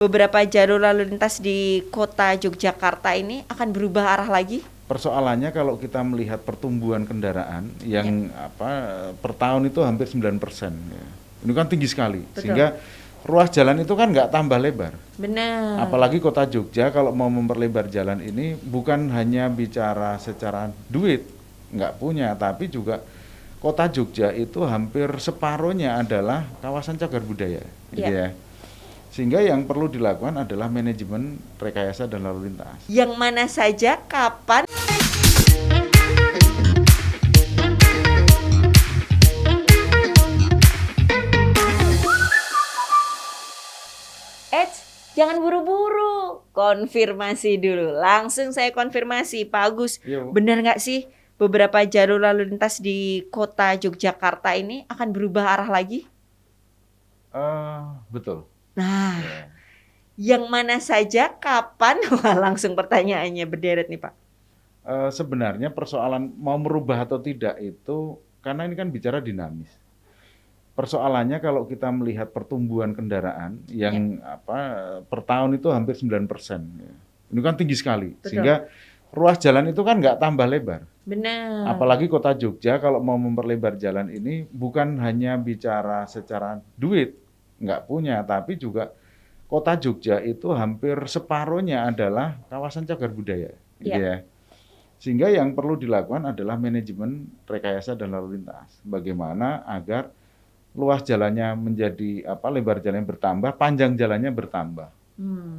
Beberapa jalur lalu lintas di kota Yogyakarta ini akan berubah arah lagi? Persoalannya kalau kita melihat pertumbuhan kendaraan yang per tahun itu hampir 9%. Ya. Ini kan tinggi sekali. Betul. Sehingga ruas jalan itu kan nggak tambah lebar. Benar. Apalagi kota Jogja kalau mau memperlebar jalan ini bukan hanya bicara secara duit, nggak punya, tapi juga kota Jogja itu hampir separuhnya adalah kawasan cagar budaya. Gitu ya. Sehingga yang perlu dilakukan adalah manajemen rekayasa dan lalu lintas. Yang mana saja, kapan? Jangan buru-buru, konfirmasi dulu. Langsung saya konfirmasi, Pak Agus. Benar nggak sih beberapa jalur lalu lintas di kota Yogyakarta ini akan berubah arah lagi? Betul. Nah, yang mana saja, kapan? Wah, langsung pertanyaannya berderet nih, Pak. Sebenarnya persoalan mau merubah atau tidak itu, karena ini kan bicara dinamis. Persoalannya kalau kita melihat pertumbuhan kendaraan yang per tahun itu hampir 9%. Ya. Ini kan tinggi sekali. Betul. Sehingga ruas jalan itu kan nggak tambah lebar. Benar. Apalagi kota Jogja kalau mau memperlebar jalan ini bukan hanya bicara secara duit, nggak punya, tapi juga kota Jogja itu hampir separuhnya adalah kawasan cagar budaya. Gitu ya. Sehingga yang perlu dilakukan adalah manajemen rekayasa dan lalu lintas. Bagaimana agar luas jalannya menjadi lebar jalannya bertambah, panjang jalannya bertambah.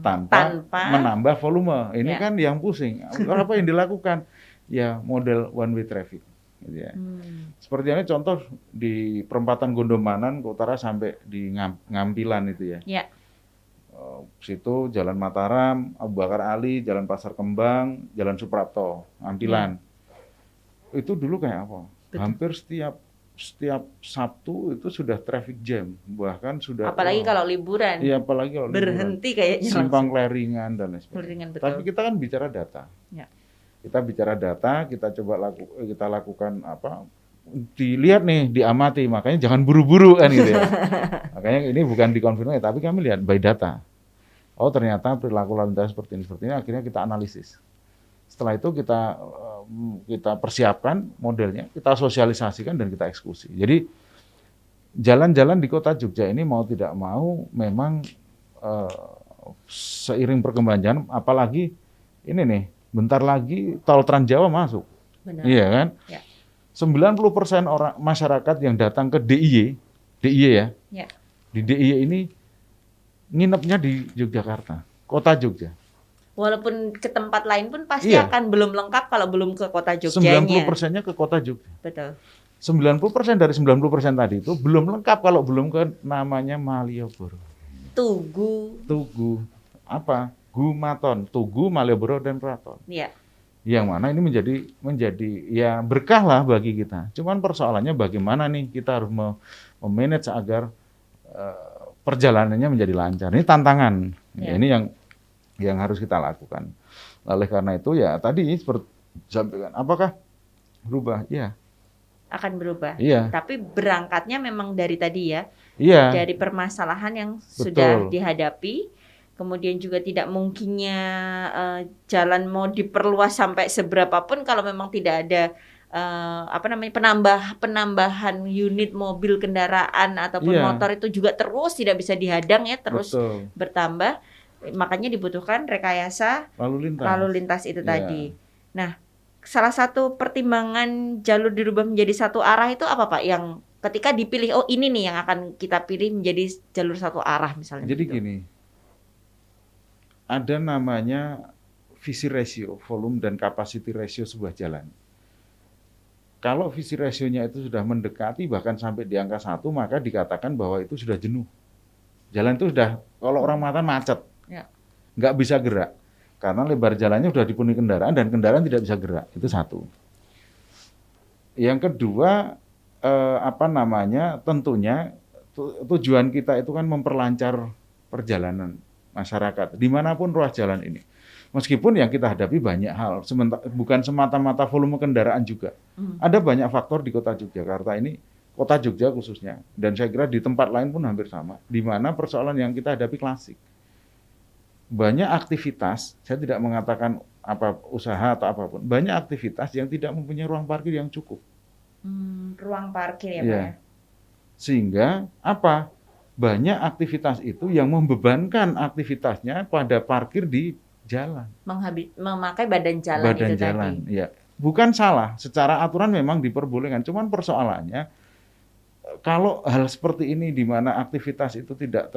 Tanpa menambah volume. Ini kan yang pusing. Apa yang dilakukan? Ya model one way traffic. Gitu ya. Seperti ini contoh di perempatan Gondomanan ke utara sampai di Ngampilan itu ya. Situ Jalan Mataram, Abu Bakar Ali, Jalan Pasar Kembang, Jalan Suprapto, Ngampilan. Itu dulu kayak apa? Betul. Hampir setiap Sabtu itu sudah traffic jam, bahkan sudah. Apalagi kalau liburan. Iya, apalagi kalau berhenti liburan. Kayaknya. Simpang Kleringan dan lain sebagainya. Tapi kita kan bicara data. Ya. Kita bicara data, kita coba kita lakukan dilihat nih, diamati, makanya jangan buru-buru kan gitu ya. Makanya ini bukan dikonfirmasi, tapi kami lihat by data. Oh ternyata perilaku lalu lintas seperti ini, akhirnya kita analisis. Setelah itu kita persiapkan modelnya, kita sosialisasikan dan kita eksekusi. Jadi jalan-jalan di kota Jogja ini mau tidak mau memang seiring perkembangan, apalagi ini nih, bentar lagi tol Trans Jawa masuk. Benar. Iya kan? Ya. 90% orang masyarakat yang datang ke DIY ya. Di DIY ini nginepnya di Yogyakarta, kota Jogja. Walaupun ke tempat lain pun pasti akan belum lengkap kalau belum ke kota Jogjanya. 90%-nya ke kota Jogja. Betul. 90% dari 90% tadi itu belum lengkap kalau belum ke namanya Malioboro. Tugu. Gumaton, Tugu, Malioboro dan Keraton. Iya. Yang mana ini menjadi ya berkah lah bagi kita. Cuman persoalannya bagaimana nih kita harus memanage agar perjalanannya menjadi lancar. Ini tantangan. Ya. Ini yang harus kita lakukan. Oleh karena itu ya tadi seperti sampaikan, apakah berubah? Iya. Akan berubah. Iya. Tapi berangkatnya memang dari tadi ya. Iya. Dari permasalahan yang sudah dihadapi. Kemudian juga tidak mungkinnya jalan mau diperluas sampai seberapapun kalau memang tidak ada penambahan unit mobil kendaraan ataupun motor itu juga terus tidak bisa dihadang ya, terus bertambah. Makanya dibutuhkan rekayasa lalu lintas itu tadi. Nah, salah satu pertimbangan jalur dirubah menjadi satu arah itu apa Pak? Yang ketika dipilih, ini nih yang akan kita pilih menjadi jalur satu arah misalnya. Jadi gini, ada namanya visi ratio, volume dan capacity ratio sebuah jalan. Kalau visi rasionya itu sudah mendekati bahkan sampai di angka 1, maka dikatakan bahwa itu sudah jenuh. Jalan itu sudah, kalau orang mata macet, nggak bisa gerak. Karena lebar jalannya sudah dipenuhi kendaraan dan kendaraan tidak bisa gerak. Itu satu. Yang kedua, tentunya tujuan kita itu kan memperlancar perjalanan masyarakat dimanapun ruas jalan ini. Meskipun yang kita hadapi banyak hal, bukan semata-mata volume kendaraan juga. Ada banyak faktor di kota Yogyakarta ini, kota Jogja khususnya, dan saya kira di tempat lain pun hampir sama, di mana persoalan yang kita hadapi klasik. banyak aktivitas, saya tidak mengatakan apa usaha atau apapun, banyak aktivitas yang tidak mempunyai ruang parkir yang cukup. Ruang parkir ya, Pak ya. Sehingga apa? Banyak aktivitas itu yang membebankan aktivitasnya pada parkir di jalan. Memakai badan jalan badan itu jalan, tadi. Ya. Bukan salah, secara aturan memang diperbolehkan. Cuman persoalannya kalau hal seperti ini di mana aktivitas itu tidak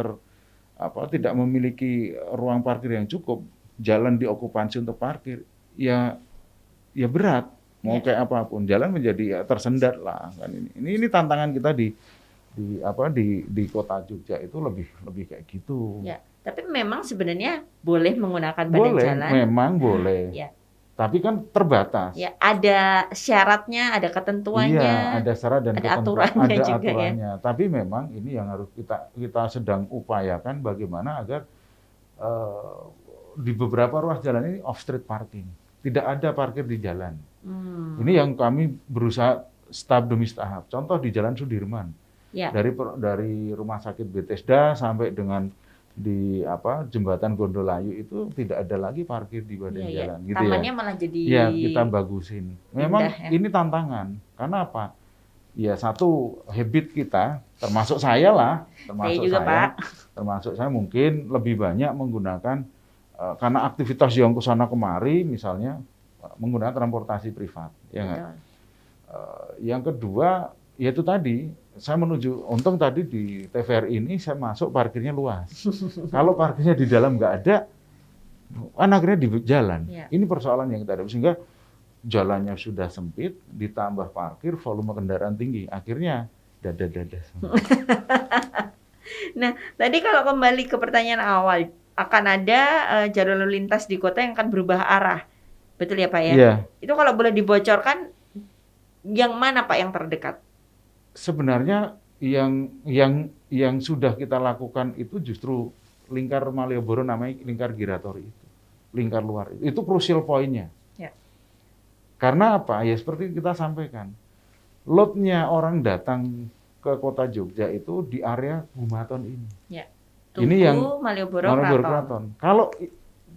memiliki ruang parkir yang cukup, jalan diokupansi untuk parkir, ya berat. Mau kayak apapun, jalan menjadi tersendat lah kan ini. Ini tantangan kita di kota Jogja itu lebih kayak gitu. Ya, tapi memang sebenarnya boleh menggunakan badan jalan. Memang boleh. Ya. Tapi kan terbatas. Ya, ada syaratnya, ada ketentuannya. Iya, ada syarat dan ketentuan, ada juga aturannya. Ya. Tapi memang ini yang harus kita sedang upayakan bagaimana agar di beberapa ruas jalan ini off street parking. Tidak ada parkir di jalan. Ini yang kami berusaha tahap demi tahap. Contoh di Jalan Sudirman. Ya. Dari Rumah Sakit Bethesda sampai dengan di jembatan Gondolayu itu tidak ada lagi parkir di badan jalan. Gitu tamannya malah jadi kita bagusin. Memang ini tantangan. Karena apa? Ya satu habit kita, termasuk saya lah, termasuk saya mungkin lebih banyak menggunakan karena aktivitas yang kesana kemari, misalnya menggunakan transportasi privat. Ya nggak? Yang kedua, yaitu tadi. Saya menuju, untung tadi di TVRI ini saya masuk parkirnya luas. Kalau parkirnya di dalam nggak ada, akhirnya di jalan. Ya. Ini persoalan yang kita ada. Sehingga jalannya sudah sempit, ditambah parkir, volume kendaraan tinggi. Akhirnya dada-dada. Nah, tadi kalau kembali ke pertanyaan awal, akan ada jalur lalu lintas di kota yang akan berubah arah. Betul ya Pak ya? Ya. Itu kalau boleh dibocorkan, yang mana Pak yang terdekat? Sebenarnya yang sudah kita lakukan itu justru lingkar Malioboro, namanya lingkar giratori itu, lingkar luar itu crucial pointnya. Ya. Karena apa? Ya seperti kita sampaikan, loadnya orang datang ke kota Jogja itu di area Gumaton ini. Ya. Ini yang Malioboro Kraton. Kalau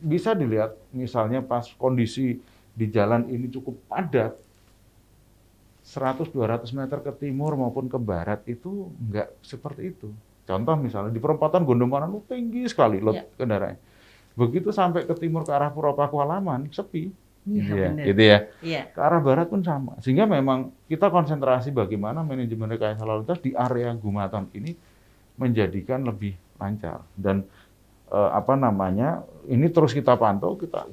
bisa dilihat misalnya pas kondisi di jalan ini cukup padat, 100-200 meter ke timur maupun ke barat itu enggak seperti itu. Contoh misalnya di perempatan Gondomanan itu tinggi sekali load kendaraan. Begitu sampai ke timur ke arah Pura Pakualaman sepi. Gitu ya. Ke arah barat pun sama. Sehingga memang kita konsentrasi bagaimana manajemen rekayasa lalu lintas di area Gumaton ini menjadikan lebih lancar. Dan ini terus kita pantau, kita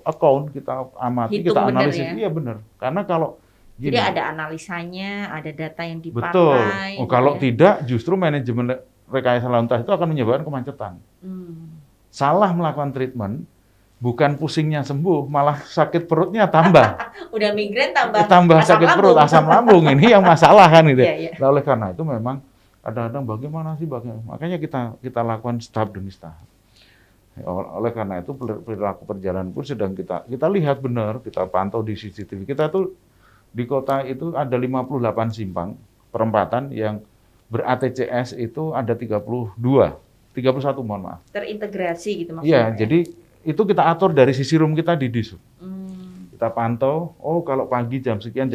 account, kita amati, kita analisis. Iya benar. Karena kalau jadi ada analisanya, ada data yang dipakai. Betul. Kalau tidak, justru manajemen rekayasa lalu lintas itu akan menyebabkan kemacetan. Salah melakukan treatment, bukan pusingnya sembuh, malah sakit perutnya tambah. Udah migrain tambah sakit perut, asam lambung. Ini yang masalah kan gitu. Nah, oleh karena itu memang kadang-kadang bagaimana. Makanya kita lakukan tahap demi tahap. Oleh karena itu perilaku perjalanan pun sedang kita lihat benar, kita pantau di CCTV. Kita tuh di kota itu ada 58 simpang perempatan yang ber-ATCS itu ada 31 mohon maaf. Terintegrasi gitu maksudnya. Iya, jadi itu kita atur dari sisi room kita di Dishub. Kita pantau, kalau pagi jam sekian,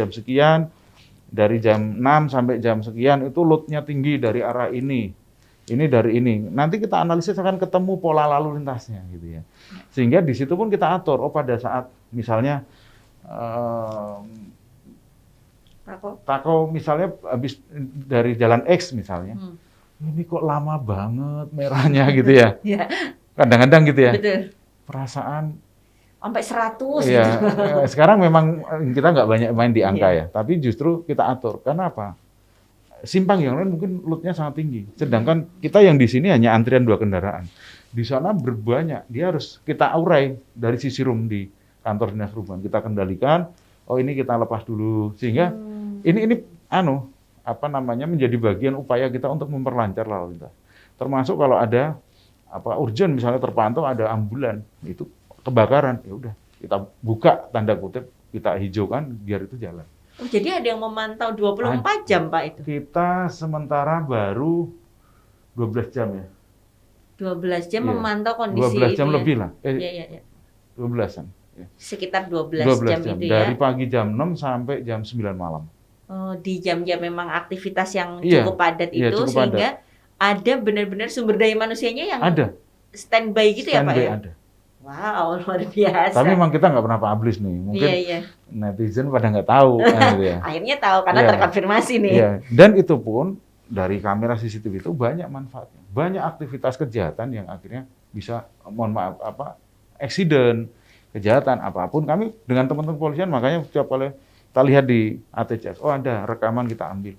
dari jam 6 sampai jam sekian itu loadnya tinggi dari arah ini dari ini. Nanti kita analisis akan ketemu pola lalu lintasnya gitu ya. Sehingga di situ pun kita atur, pada saat misalnya Tako misalnya habis dari jalan X misalnya, ini kok lama banget merahnya gitu ya. Kadang-kadang gitu ya. Betul. Perasaan sampai 100 gitu. Sekarang memang kita nggak banyak main di angka ya, tapi justru kita atur. Karena apa? Simpang yang lain mungkin loadnya sangat tinggi. Sedangkan kita yang di sini hanya antrian 2 kendaraan. Di sana berbanyak, dia harus kita urai dari sisi room di kantor dinas perhubungan. Kita kendalikan, ini kita lepas dulu. Sehingga ini menjadi bagian upaya kita untuk memperlancar lalu lintas. Termasuk kalau ada urgent misalnya terpantau ada ambulan itu kebakaran, ya udah kita buka tanda kutip, kita hijaukan biar itu jalan. Jadi ada yang memantau 24 jam Pak itu? Kita sementara baru 12 jam ya. 12 jam memantau kondisi 12 jam itu lebih lah. Iya. 12-an. Sekitar 12 jam itu ya. Dari pagi jam 6 sampai jam 9 malam. Oh, di jam-jam memang aktivitas yang cukup padat itu cukup sehingga ada benar-benar sumber daya manusianya yang standby gitu ya Pak ya? Ada. Wow, luar biasa. Tapi memang kita nggak pernah publish nih. Mungkin netizen pada nggak tahu. Gitu ya. Akhirnya tahu karena terkonfirmasi nih. Iya. Dan itu pun dari kamera CCTV itu banyak manfaatnya. Banyak aktivitas kejahatan yang akhirnya bisa, mohon maaf, accident, kejahatan apapun. Kami dengan teman-teman polisian makanya setiap kali kita lihat di ATCS, oh ada rekaman kita ambil.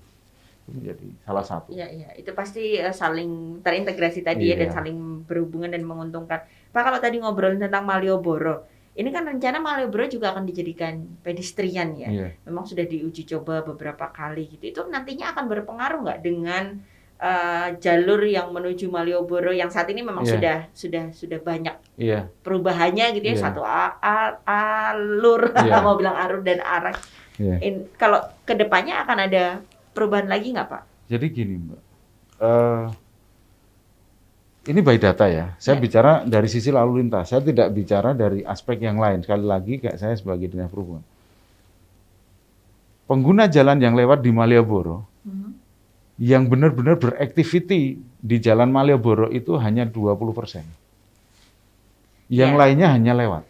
Itu menjadi salah satu. Iya. Itu pasti saling terintegrasi tadi ya dan saling berhubungan dan menguntungkan. Pak, kalau tadi ngobrolin tentang Malioboro, ini kan rencana Malioboro juga akan dijadikan pedestrian ya. Memang sudah diuji coba beberapa kali gitu. Itu nantinya akan berpengaruh nggak dengan jalur yang menuju Malioboro yang saat ini memang sudah banyak perubahannya gitu ya, satu alur mau bilang arus dan arah. Kalau kedepannya akan ada perubahan lagi nggak Pak? Jadi gini Mbak, ini by data ya. Saya bicara dari sisi lalu lintas. Saya tidak bicara dari aspek yang lain. Sekali lagi kayak saya sebagai dinas perhubungan. Pengguna jalan yang lewat di Malioboro, yang benar-benar beraktiviti di jalan Malioboro itu hanya 20%. Yang lainnya hanya lewat.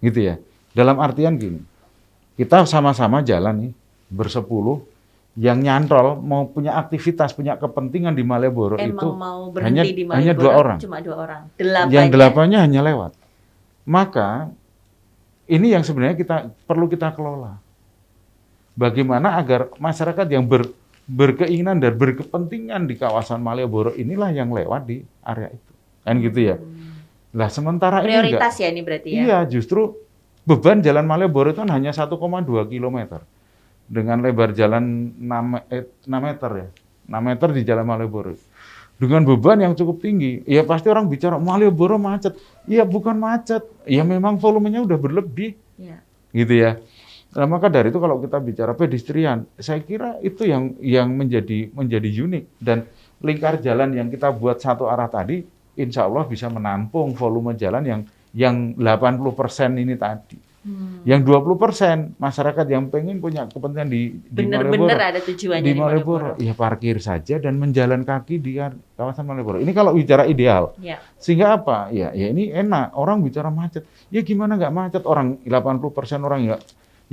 Gitu ya. Dalam artian gini, kita sama-sama jalan nih, bersepuluh, yang nyantol mau punya aktivitas, punya kepentingan di Malioboro itu mau di Malioboro, hanya 2 orang. Cuma 2 orang. Yang 8-nya hanya lewat. Maka ini yang sebenarnya perlu kita kelola. Bagaimana agar masyarakat yang berkeinginan dan berkepentingan di kawasan Malioboro inilah yang lewat di area itu. Kan gitu ya. Lah sementara prioritas ini berarti ya. Iya, justru beban jalan Malioboro itu hanya 1,2 km. Dengan lebar jalan 6 meter ya. 6 meter di jalan Malioboro. Dengan beban yang cukup tinggi. Ya pasti orang bicara Malioboro macet. Iya, bukan macet. Ya memang volumenya udah berlebih. Gitu ya. Nah, maka dari itu kalau kita bicara pedestrian, saya kira itu yang menjadi unik, dan lingkar jalan yang kita buat satu arah tadi, insya Allah bisa menampung volume jalan yang 80% ini tadi. Yang 20% masyarakat yang pengen punya kepentingan di benar-benar ada tujuannya di Malioboro, ya parkir saja dan menjalan kaki di kawasan Malioboro. Ini kalau bicara ideal. Sehingga apa? Ya ini enak. Orang bicara macet. Ya gimana nggak macet? Orang 80% orang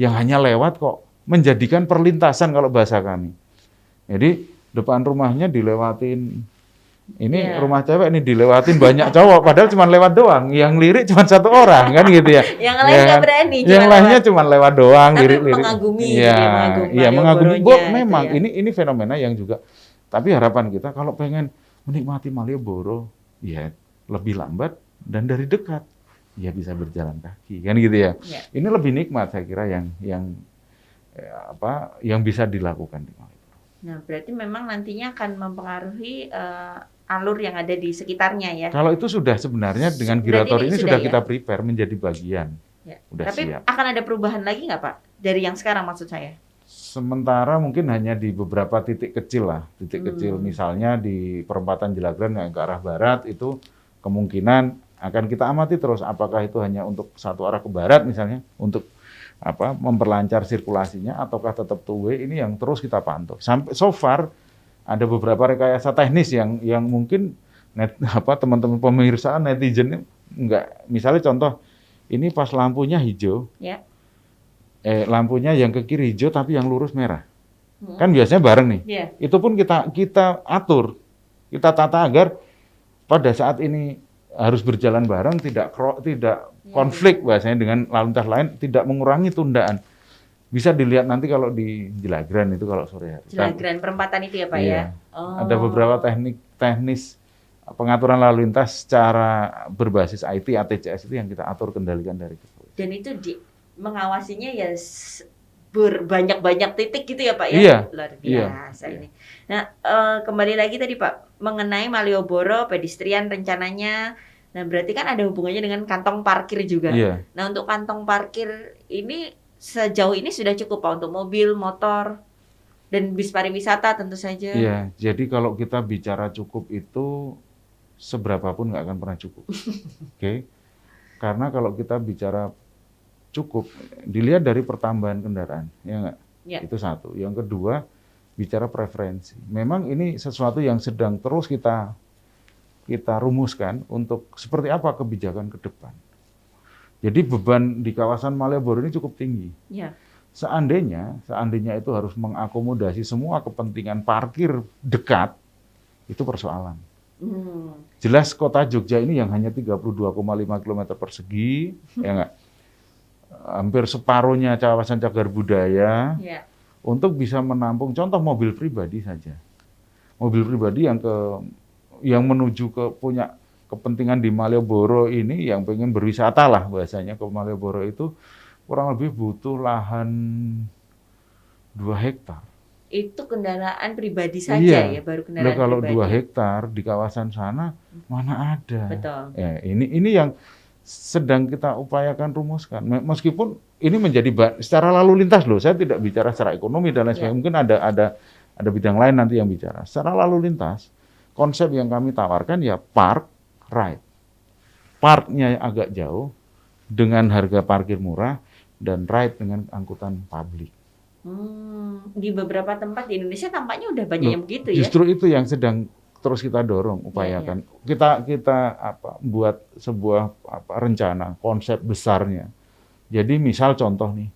yang hanya lewat kok menjadikan perlintasan kalau bahasa kami. Jadi depan rumahnya dilewatin. Ini rumah cewek ini dilewatin banyak cowok, padahal cuma lewat doang. Yang lirik cuma 1 orang, kan gitu ya. Yang lain nggak berani. Yang lainnya cuma lewat doang, lirik-lirik. Mengagumi. Mengagumi. Memang gitu ya. Ini fenomena yang juga. Tapi harapan kita kalau pengen menikmati Malioboro, ya lebih lambat dan dari dekat, ya bisa berjalan kaki, kan gitu ya. Ini lebih nikmat saya kira yang bisa dilakukan di Malioboro. Nah, berarti memang nantinya akan mempengaruhi alur yang ada di sekitarnya ya. Kalau itu sudah sebenarnya dengan girator ini sudah kita prepare menjadi bagian. Tapi siap. Akan ada perubahan lagi nggak Pak? Dari yang sekarang maksud saya? Sementara mungkin hanya di beberapa titik kecil lah. Titik kecil misalnya di perempatan Jelagran yang ke arah barat itu kemungkinan akan kita amati terus apakah itu hanya untuk satu arah ke barat misalnya untuk memperlancar sirkulasinya ataukah tetap two way, ini yang terus kita pantau. Sampai so far ada beberapa rekayasa teknis yang mungkin teman-teman pemirsa netizen enggak, misalnya contoh ini pas lampunya hijau. Lampunya yang ke kiri hijau tapi yang lurus merah. Kan biasanya bareng nih. Itu pun kita atur. Kita tata agar pada saat ini harus berjalan bareng, tidak konflik bahasanya dengan lalu lintas lain, tidak mengurangi tundaan. Bisa dilihat nanti kalau di Jelagran itu kalau sore hari. Jelagran perempatan itu ya Pak ya? Ada beberapa teknis pengaturan lalu lintas secara berbasis IT, ATCS itu yang kita atur kendalikan dari kepolisian. Dan itu mengawasinya ya berbanyak titik gitu ya Pak ya? Iya. Luar biasa ini. Nah, kembali lagi tadi Pak, mengenai Malioboro, pedestrian rencananya, nah berarti kan ada hubungannya dengan kantong parkir juga. Nah, untuk kantong parkir ini sejauh ini sudah cukup Pak untuk mobil, motor, dan bis pariwisata tentu saja. Iya, jadi kalau kita bicara cukup itu seberapapun nggak akan pernah cukup. Oke? Karena kalau kita bicara cukup, dilihat dari pertambahan kendaraan, ya nggak? Ya. Itu satu. Yang kedua, bicara preferensi. Memang ini sesuatu yang sedang terus kita rumuskan untuk seperti apa kebijakan ke depan. Jadi beban di kawasan Malioboro ini cukup tinggi. Ya. Seandainya itu harus mengakomodasi semua kepentingan parkir dekat, itu persoalan. Jelas kota Jogja ini yang hanya 32,5 km persegi, ya nggak? Hampir separuhnya kawasan cagar budaya, untuk bisa menampung contoh mobil pribadi saja. Mobil pribadi yang menuju ke punya kepentingan di Malioboro ini, yang pengen berwisata lah bahasanya ke Malioboro itu kurang lebih butuh lahan 2 hektar. Itu kendaraan pribadi saja ya, baru kendaraan kalau pribadi. Kalau 2 hektar di kawasan sana mana ada. Betul. Ya, ini yang sedang kita upayakan rumuskan. Meskipun ini menjadi secara lalu lintas loh, saya tidak bicara secara ekonomi dan lain sebagainya. Mungkin ada bidang lain nanti yang bicara. Secara lalu lintas, konsep yang kami tawarkan ya park, ride. Parknya agak jauh dengan harga parkir murah dan ride dengan angkutan publik. Di beberapa tempat di Indonesia tampaknya udah banyak yang begitu ya. Justru itu yang sedang terus kita dorong, upayakan. Kita buat sebuah rencana, konsep besarnya. Jadi misal contoh nih,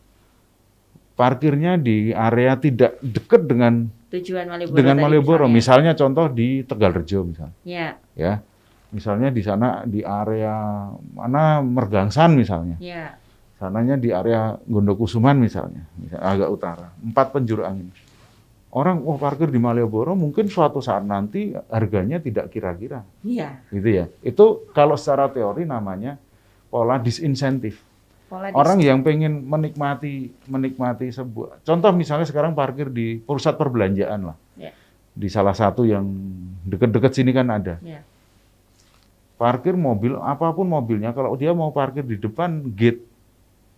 parkirnya di area tidak dekat dengan tujuan Malioboro. Dengan Malioboro, misalnya contoh di Tegalrejo misalnya. Ya. Misalnya di sana di area mana Mergangsan misalnya. Ya. Sananya di area Gondokusuman misalnya agak utara. 4 penjuru angin. Orang parkir di Malioboro mungkin suatu saat nanti harganya tidak kira-kira. Iya. Gitu ya. Itu kalau secara teori namanya pola disinsentif. Orang yang pengen menikmati sebuah. Contoh misalnya sekarang parkir di pusat perbelanjaan lah. Ya. Di salah satu yang dekat-dekat sini kan ada. Ya. Parkir mobil, apapun mobilnya, kalau dia mau parkir di depan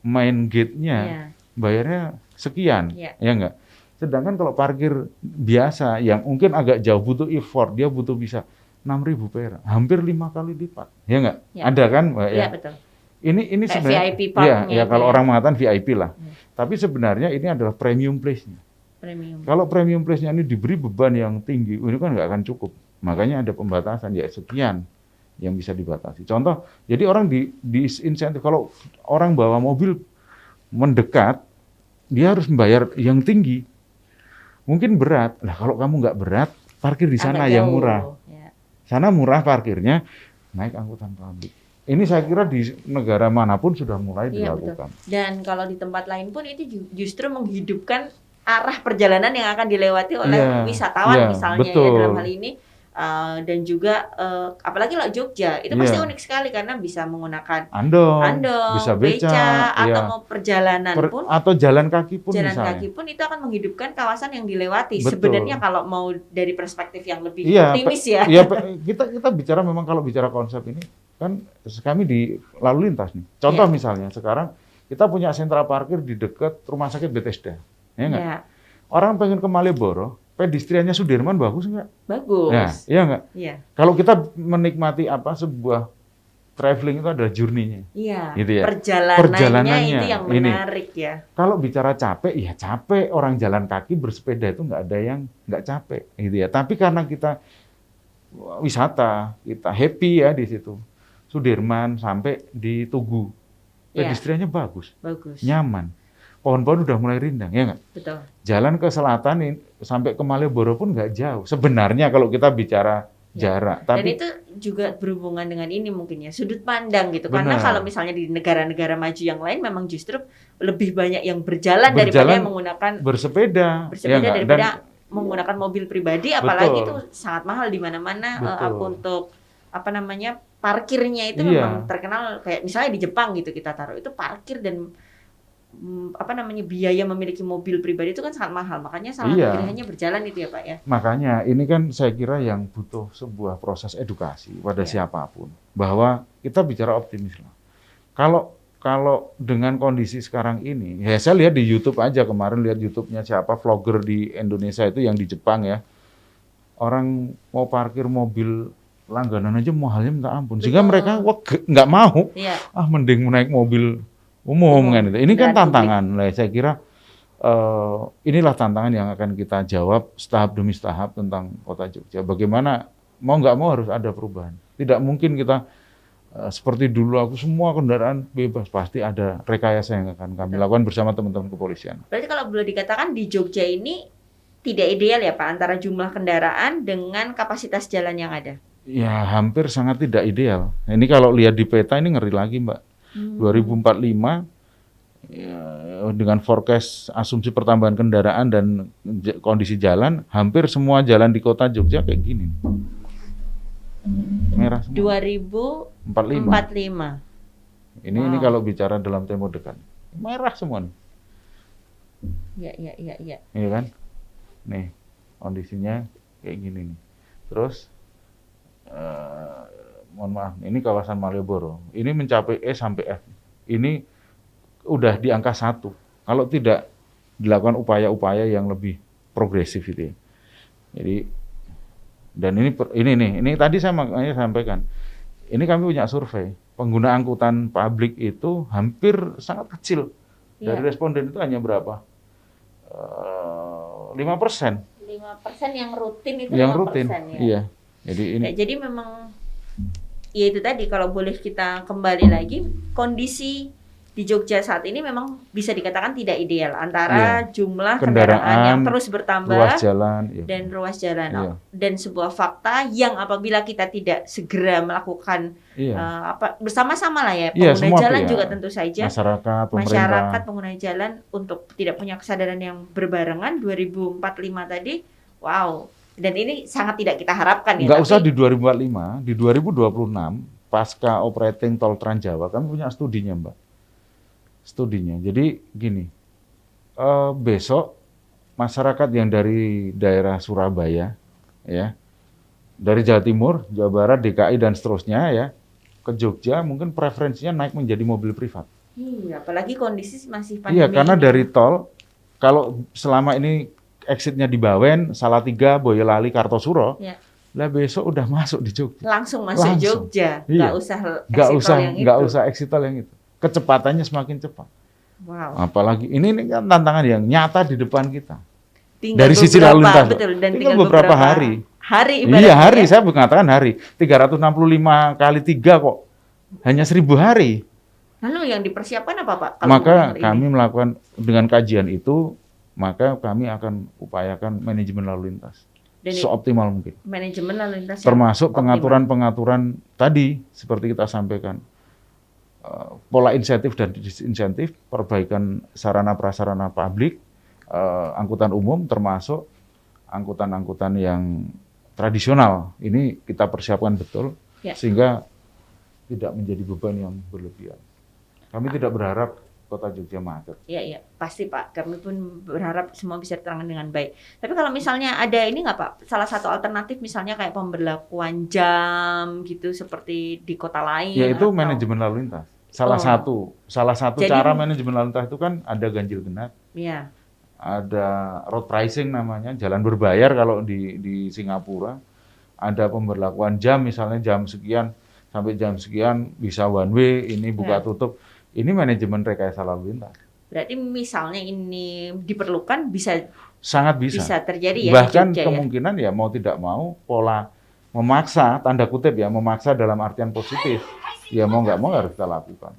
main gate-nya, bayarnya sekian. Ya enggak? Sedangkan kalau parkir biasa yang mungkin agak jauh butuh effort, dia butuh bisa 6.000 perak, hampir 5 kali lipat. Ya enggak? Ya. Ada kan, Mbak? Ya, betul. Ini sebenarnya VIP parknya. Ya kalau orang mengatakan VIP lah. Tapi sebenarnya ini adalah premium place-nya. Kalau premium place-nya ini diberi beban yang tinggi, ini kan nggak akan cukup. Makanya ada pembatasan, ya sekian yang bisa dibatasi. Contoh, jadi orang diinsentif, kalau orang bawa mobil mendekat, dia harus membayar yang tinggi. Mungkin berat. Nah, kalau kamu nggak berat, parkir di sana yang murah. Ya. Sana murah parkirnya, naik angkutan publik. Ini saya kira di negara manapun sudah mulai dilakukan. Betul. Dan kalau di tempat lain pun itu justru menghidupkan arah perjalanan yang akan dilewati oleh wisatawan misalnya ya dalam hal ini. Dan juga apalagi kalau Jogja itu pasti unik sekali karena bisa menggunakan andong, bisa beca atau mau perjalanan pun atau jalan kaki pun kaki pun itu akan menghidupkan kawasan yang dilewati. Sebenarnya kalau mau dari perspektif yang lebih optimis ya. Kita bicara memang kalau bicara konsep ini kan kami di lalu lintas nih. Contoh misalnya sekarang kita punya sentra parkir di dekat rumah sakit Bethesda, ya enggak? Orang pengen ke Malioboro, pedestriannya Sudirman bagus nggak? Bagus. Nah, iya nggak? Iya. Kalau kita menikmati sebuah traveling itu adalah journey-nya. Iya. Gitu ya. Perjalanannya itu yang menarik ya. Kalau bicara capek, ya capek. Orang jalan kaki bersepeda itu nggak ada yang nggak capek, gitu ya. Tapi karena kita wisata, kita happy ya di situ. Sudirman sampai di Tugu, pedestriannya bagus, nyaman. Pohon-pohon udah mulai rindang, ya nggak? Betul. Jalan ke selatan sampai ke Malioboro pun nggak jauh. Sebenarnya kalau kita bicara jarak. Dan itu juga berhubungan dengan ini mungkin ya, sudut pandang gitu. Benar. Karena kalau misalnya di negara-negara maju yang lain memang justru lebih banyak yang berjalan daripada yang menggunakan bersepeda daripada menggunakan mobil pribadi. Apalagi itu sangat mahal di mana-mana untuk parkirnya itu memang terkenal kayak misalnya di Jepang gitu kita taruh itu parkir dan biaya memiliki mobil pribadi itu kan sangat mahal, makanya salah satu pilihannya berjalan itu ya Pak ya. Makanya ini kan saya kira yang butuh sebuah proses edukasi pada siapapun bahwa kita bicara optimis lah. Kalau dengan kondisi sekarang ini, ya saya lihat di YouTube aja kemarin lihat YouTube-nya siapa vlogger di Indonesia itu yang di Jepang ya, orang mau parkir mobil langganan aja mahalnya minta ampun. Sehingga mereka nggak mau. Iya. Mending naik mobil umum kan itu. Ini kan tantangan. Nah, saya kira inilah tantangan yang akan kita jawab setahap demi setahap tentang Kota Jogja. Bagaimana mau nggak mau harus ada perubahan. Tidak mungkin kita seperti dulu aku semua kendaraan bebas, pasti ada rekayasa yang akan kami lakukan bersama teman-teman kepolisian. Berarti kalau boleh dikatakan di Jogja ini tidak ideal ya Pak antara jumlah kendaraan dengan kapasitas jalan yang ada? Ya hampir sangat tidak ideal. Ini kalau lihat di peta ini ngeri lagi Mbak. 2045 ya, dengan forecast asumsi pertambahan kendaraan dan kondisi jalan, hampir semua jalan di Kota Jogja kayak gini. Merah semua. 2045. Ini kalau bicara dalam tempo dekat. Merah semua nih. Ya. Iya kan? Nih, kondisinya kayak gini nih. Terus mohon maaf, ini kawasan Malioboro. Ini mencapai E sampai F. Ini udah di angka 1. Kalau tidak dilakukan upaya-upaya yang lebih progresif itu ya. Jadi dan ini tadi saya makanya sampaikan. Ini kami punya survei. Pengguna angkutan publik itu hampir sangat kecil. Dari responden itu hanya berapa? 5%. 5% yang rutin itu yang 5% rutin, ya. Iya. Jadi ini. Ya, jadi memang ya itu tadi kalau boleh kita kembali lagi kondisi di Jogja saat ini memang bisa dikatakan tidak ideal antara jumlah kendaraan yang terus bertambah, ruas jalan, dan ruas jalan. Dan sebuah fakta yang apabila kita tidak segera melakukan bersama-sama lah ya, pengguna jalan juga tentu saja masyarakat pengguna jalan untuk tidak punya kesadaran yang berbarengan 2045 tadi, wow. Dan ini sangat tidak kita harapkan ya. Nggak usah di 2045, di 2026 pasca operating tol Trans Jawa kami punya studinya Mbak. Studinya. Jadi gini, besok masyarakat yang dari daerah Surabaya, ya, dari Jawa Timur, Jawa Barat, DKI dan seterusnya ya, ke Jogja mungkin preferensinya naik menjadi mobil privat. Iya, apalagi kondisi masih pandemi. Iya, karena dari tol, kalau selama ini exitnya di Bawen, Salatiga, Boyolali, Kartosuro, lah besok udah masuk di Jogja. Langsung masuk Jogja, nggak usah exit tol yang itu. Kecepatannya semakin cepat. Wow. Apalagi ini kan tantangan yang nyata di depan kita. Tinggal dari sisi lalu lintas. Betul, dan tinggal beberapa hari. Iya hari, saya mengatakan hari. 365 kali 3 kok. Hanya 1000 hari. Lalu yang dipersiapkan apa Pak? Maka kami melakukan dengan kajian itu, maka kami akan upayakan manajemen lalu lintas. Seoptimal mungkin. Manajemen lalu lintas. Termasuk pengaturan-pengaturan tadi seperti kita sampaikan. Pola insentif dan disinsentif, perbaikan sarana prasarana publik, angkutan umum termasuk angkutan-angkutan yang tradisional. Ini kita persiapkan betul sehingga tidak menjadi beban yang berlebihan. Kami tidak berharap Kota Jogja macet. Iya, pasti Pak. Kami pun berharap semua bisa tertangani dengan baik. Tapi kalau misalnya ada ini nggak Pak, salah satu alternatif misalnya kayak pemberlakuan jam gitu seperti di kota lain. Ya itu manajemen lalu lintas. Salah satu jadi, cara manajemen lalu lintas itu kan ada ganjil genap. Iya. Ada road pricing namanya, jalan berbayar kalau di Singapura. Ada pemberlakuan jam misalnya jam sekian sampai jam sekian bisa one way, ini buka tutup. Ini manajemen rekayasa lalu lintas. Berarti misalnya ini diperlukan sangat bisa terjadi ya. Bahkan di Jogja, kemungkinan ya mau tidak mau pola memaksa, tanda kutip ya, memaksa dalam artian positif. Ya mau nggak mau harus kita lakukan.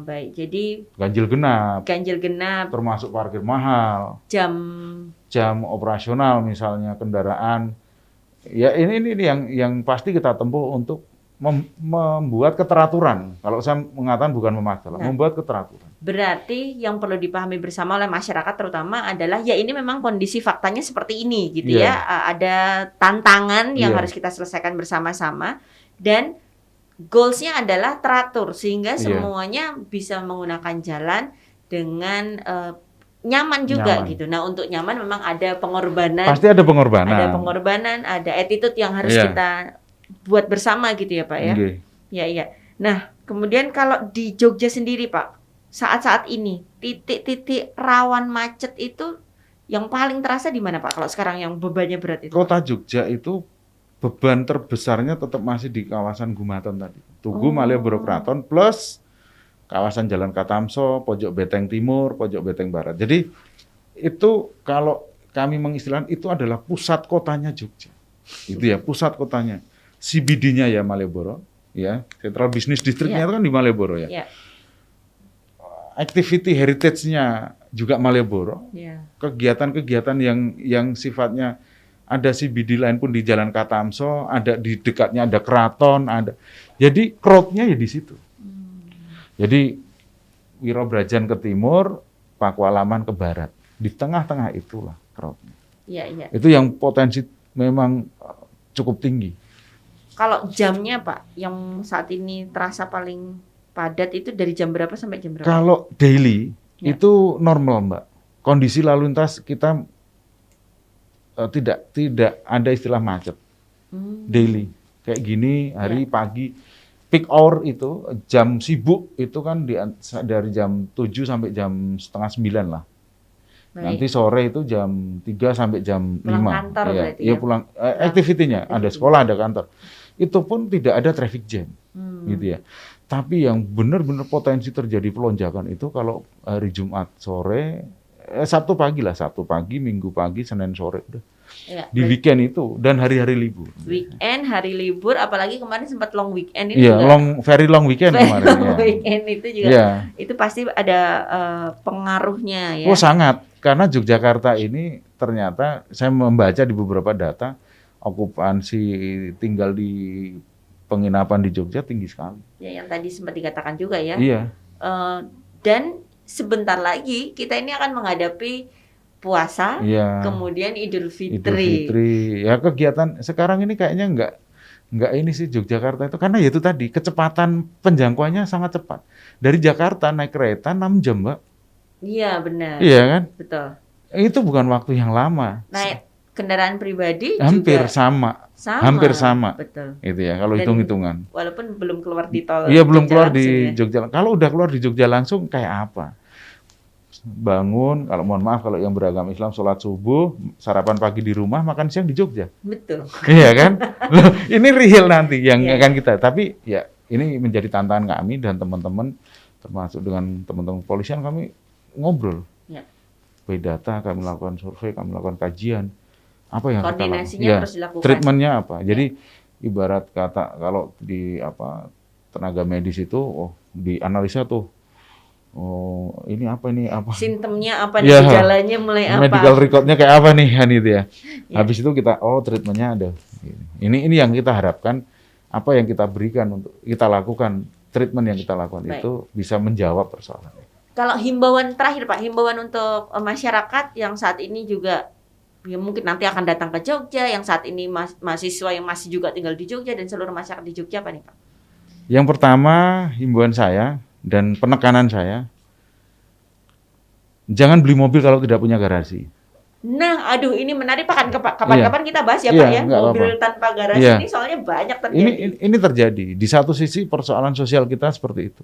Baik, jadi ganjil genap, termasuk parkir mahal, jam operasional misalnya kendaraan. Ya ini yang pasti kita tempuh untuk membuat keteraturan. Kalau saya mengatakan bukan memaksa, membuat keteraturan. Berarti yang perlu dipahami bersama oleh masyarakat terutama adalah ya ini memang kondisi faktanya seperti ini gitu ya. Ada tantangan yang harus kita selesaikan bersama-sama dan goals-nya adalah teratur sehingga semuanya bisa menggunakan jalan dengan nyaman juga gitu. Nah, untuk nyaman memang ada pengorbanan. Pasti ada pengorbanan. Ada pengorbanan, ada attitude yang harus kita buat bersama gitu ya, Pak ya. Iya. Nah, kemudian kalau di Jogja sendiri, Pak, saat-saat ini titik-titik rawan macet itu yang paling terasa di mana, Pak? Kalau sekarang yang bebannya berat itu. Kota Jogja itu beban terbesarnya tetap masih di kawasan Gumaton tadi. Tugu, Malioboro Kraton plus kawasan Jalan Katamso, Pojok Beteng Timur, Pojok Beteng Barat. Jadi itu kalau kami mengistilahkan itu adalah pusat kotanya Jogja. Itu ya, pusat kotanya. CBD-nya ya Malioboro, ya. Central Business District-nya itu kan di Malioboro ya. Activity heritage-nya juga Malioboro. Kegiatan-kegiatan yang sifatnya ada CBD lain pun di Jalan Katamso, ada di dekatnya ada keraton, ada. Jadi crowd-nya ya di situ. Jadi Wirobrajan ke timur, Pakualaman ke barat. Di tengah-tengah itulah crowd-nya. Itu yang potensi memang cukup tinggi. Kalau jamnya Pak, yang saat ini terasa paling padat itu dari jam berapa sampai jam berapa? Kalau daily itu normal Mbak. Kondisi lalu lintas kita tidak ada istilah macet. Daily. Kayak gini hari pagi peak hour itu jam sibuk itu kan dari jam 7 sampai jam setengah 9 lah. Baik. Nanti sore itu jam 3 sampai jam 5. Pulang kantor berarti ya? Pulang aktivitinya ada sekolah, ada kantor. Itu pun tidak ada traffic jam. Gitu ya. Tapi yang benar-benar potensi terjadi pelonjakan itu kalau hari Jumat sore, Sabtu pagi lah, Sabtu pagi, Minggu pagi, Senin sore udah. Di weekend itu dan hari-hari libur. Weekend, hari libur, apalagi kemarin sempat long weekend ini juga. Very long weekend kemarin. Long weekend itu juga, itu pasti ada pengaruhnya ya. Oh sangat, karena Yogyakarta ini ternyata saya membaca di beberapa data okupansi tinggal di penginapan di Jogja tinggi sekali. Ya, yang tadi sempat dikatakan juga ya. Iya. Dan sebentar lagi kita ini akan menghadapi puasa, kemudian Idul Fitri. Ya kegiatan sekarang ini kayaknya enggak ini sih Yogyakarta itu karena ya itu tadi kecepatan penjangkauannya sangat cepat. Dari Jakarta naik kereta 6 jam, Mbak. Iya, benar. Iya kan? Betul. Itu bukan waktu yang lama. Naik kendaraan pribadi hampir juga sama. Hampir sama. Betul. Itu ya kalau hitung-hitungan. Walaupun belum keluar di tol. Iya, belum keluar di Jogja. Kalau udah keluar di Jogja langsung kayak apa? Bangun, kalau mohon maaf kalau yang beragama Islam sholat subuh, sarapan pagi di rumah, makan siang di Jogja. Betul. Iya kan? Loh, ini real nanti yang akan kita. Tapi ya ini menjadi tantangan kami dan teman-teman, termasuk dengan teman-teman kepolisian kami ngobrol. By data, kami melakukan survei, kami melakukan kajian. Apa yang kita lakukan? Harus dilakukan. Treatmentnya apa? Jadi ibarat kata kalau di tenaga medis itu, dianalisa tuh. Oh, ini apa? Simptomnya apa nih? Gejalanya mulai apa? Medical record-nya kayak apa nih kan itu ya. Habis itu kita treatmentnya ada. Ini yang kita harapkan apa yang kita berikan untuk kita lakukan, treatment yang kita lakukan itu bisa menjawab persoalan. Kalau himbauan terakhir Pak, himbauan untuk masyarakat yang saat ini juga ya mungkin nanti akan datang ke Jogja, yang saat ini mahasiswa yang masih juga tinggal di Jogja dan seluruh masyarakat di Jogja apa nih Pak? Yang pertama, himbauan saya dan penekanan saya, jangan beli mobil kalau tidak punya garasi. Nah, aduh ini menarik Pak, kapan-kapan kita bahas ya Pak ya, mobil tanpa garasi ini soalnya banyak terjadi. Ini terjadi, di satu sisi persoalan sosial kita seperti itu.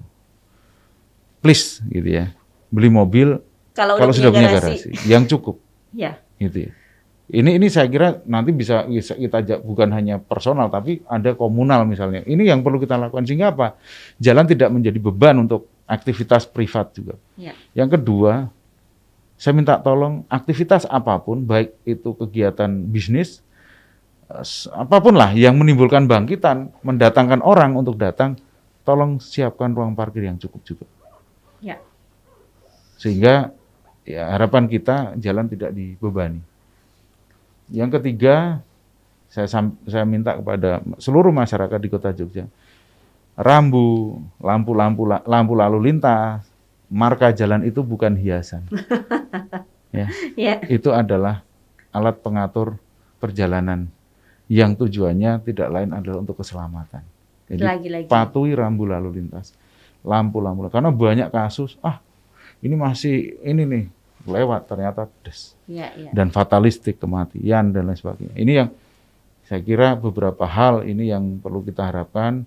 Please gitu ya, beli mobil kalau sudah punya garasi yang cukup. Ya. Gitu ya. Ini saya kira nanti bisa kita bukan hanya personal tapi ada komunal misalnya. Ini yang perlu kita lakukan sehingga apa? Jalan tidak menjadi beban untuk aktivitas privat juga. Ya. Yang kedua, saya minta tolong aktivitas apapun baik itu kegiatan bisnis apapun lah yang menimbulkan bangkitan, mendatangkan orang untuk datang, tolong siapkan ruang parkir yang cukup juga. Ya. Sehingga ya harapan kita jalan tidak dibebani. Yang ketiga, saya minta kepada seluruh masyarakat di Kota Jogja, lampu lalu lintas, marka jalan itu bukan hiasan. Itu adalah alat pengatur perjalanan yang tujuannya tidak lain adalah untuk keselamatan. Jadi patuhi rambu lalu lintas, lampu karena banyak kasus, ini nih lewat ternyata pedes dan fatalistik kematian dan lain sebagainya. Ini yang saya kira beberapa hal ini yang perlu kita harapkan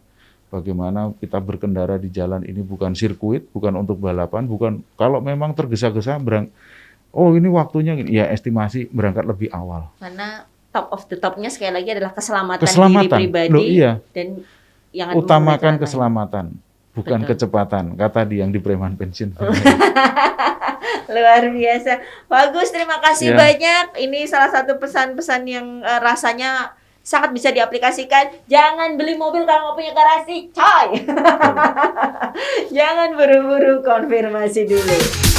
bagaimana kita berkendara di jalan ini bukan sirkuit, bukan untuk balapan, bukan kalau memang tergesa-gesa ini waktunya ya estimasi berangkat lebih awal. Karena top of the topnya sekali lagi adalah keselamatan diri pribadi. Loh, iya. Dan yang utamakan keselamatan, bukan kecepatan, kata dia yang di preman pensiun. Luar biasa. Bagus, terima kasih banyak. Ini salah satu pesan-pesan yang rasanya sangat bisa diaplikasikan. Jangan beli mobil kalau nggak punya garasi, coy. Jangan buru-buru, konfirmasi dulu.